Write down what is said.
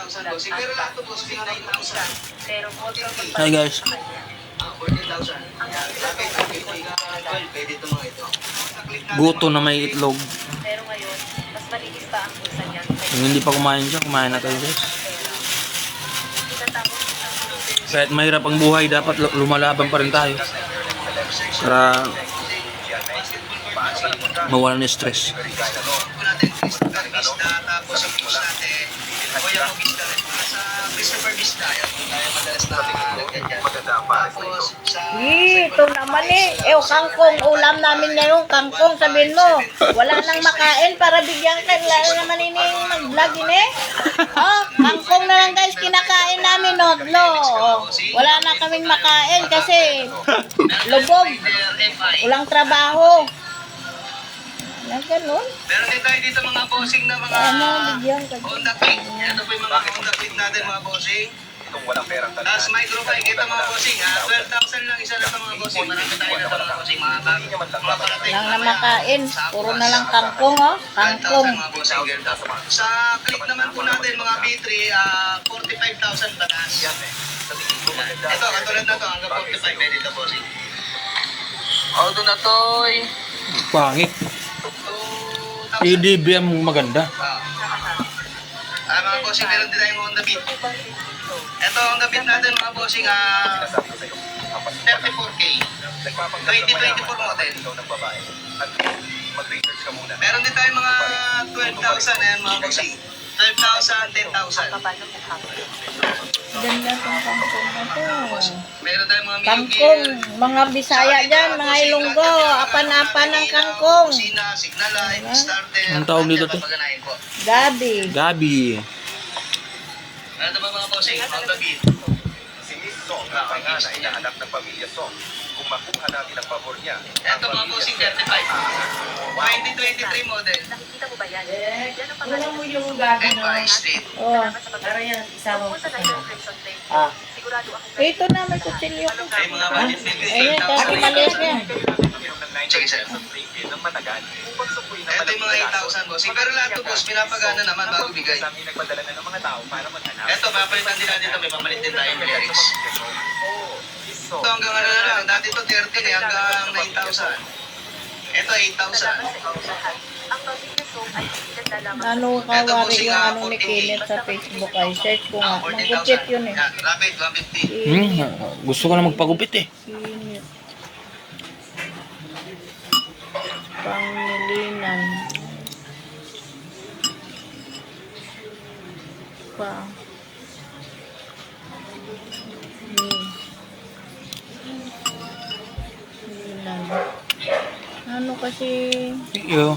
14,000 boss. Pero lahat to boss, 9,000. Pero Hi guys. 14,000. Lapit, pwede ito mga ito. Guto na may itlog. pero ngayon, mas malinis pa ang bulsa niya. Kung hindi pa kumain dyan, kumain na tayo guys. Itatapos ang Kahit mahirap ang buhay, dapat lumalaban pa rin tayo. Para mawala ng stress. Tapos yung push natin, kuya mo bisda rin. Sa Christopher Bisda, yan po tayo madalas na ganyan. Tapos sa... Ito naman eh. Kangkong. Ulam namin ngayon. Kangkong. Sabihin mo. Wala nang makain para bigyan ka. Wala naman ini mag-vlog ini. Oh, kangkong na lang guys. Kinakain namin. No. Wala na kaming makain kasi lubog. Walang trabaho. Na ganun. Meron din tayo dito mga bossing na mga Bigyan ka. Honda Fit. Ito po yung mga Honda Fit natin mga bossing. Itong walang perang Tapos microbike ito mga bossing. 12,000 lang isa na ito mga bossing. Marami tayo na ito mga bossing. Mga parating. Walang na makain. Puro na lang kangkong. Oh. 12,000 Kangkong. mga bossing. Sa click naman po natin mga B3, 45,000 batas. Ito, katulad na to. Hanggang 45 pwede ito bossing. Auto na to. Pangit. 2,000. EDB ang maganda. Mga bossing, meron din tayong Honda Beat. Ito, Honda Beat natin mga bossing, 34K. 2024 model. Mag-research ka muna. Meron din tayong mga 12,000 ayan mga bossing. 12,000, 10,000. Ganda tong kangkong na to. Meron tayong mga Kangkong. Mga Bisaya dyan. Mga Ilonggo. Apan-apan ng kangkong. Kusina, signal light, starter. Anong tawag dito, te? Paganahin po. Gabi. Gabi. Ano ba mga bossing? Honda Beat. Si Miss Song, ang panganay na anak ng pamilya Song. Kung makuha natin ang pabor niya, Ito mga bossing, 35. 2023 model. nakikita mo ba yan? Yan ang Wala pangalan. mo yung gabi na. Empire Street. Oh. Para yan, isama mo Punta sa tayo kanya. ng Crimson Flame. Ah. Sigurado ako. Ito na. May kutsilyo ko. Ay, mga budget Ayun. Kasi maliit yan. uminom ng 9 Sige, sir. of Playfield ng matagal. Upang supuin ang Ito yung mga 8,000 bossing. Pero lahat to boss, pinapagana naman bago bigay. Kami nagpadala na ng mga tao para maghanap. Ito, papalitan din natin ito. May papalit din tayo ng lyrics. Oo, Miss Song. Ito hanggang ano na lang. Dati ito 13 hanggang 9,000. Ito 8,000. Ang pamilya Song ay naglalaman. Ano kawari yung ano ni Kenneth sa Facebook ay search ko nga. 14,000. Magkupit yun eh. Yan, rapid, 150. Gusto ko na magpagupit eh. Kenneth. Pangilinan. Pa. Ano kasi Yo.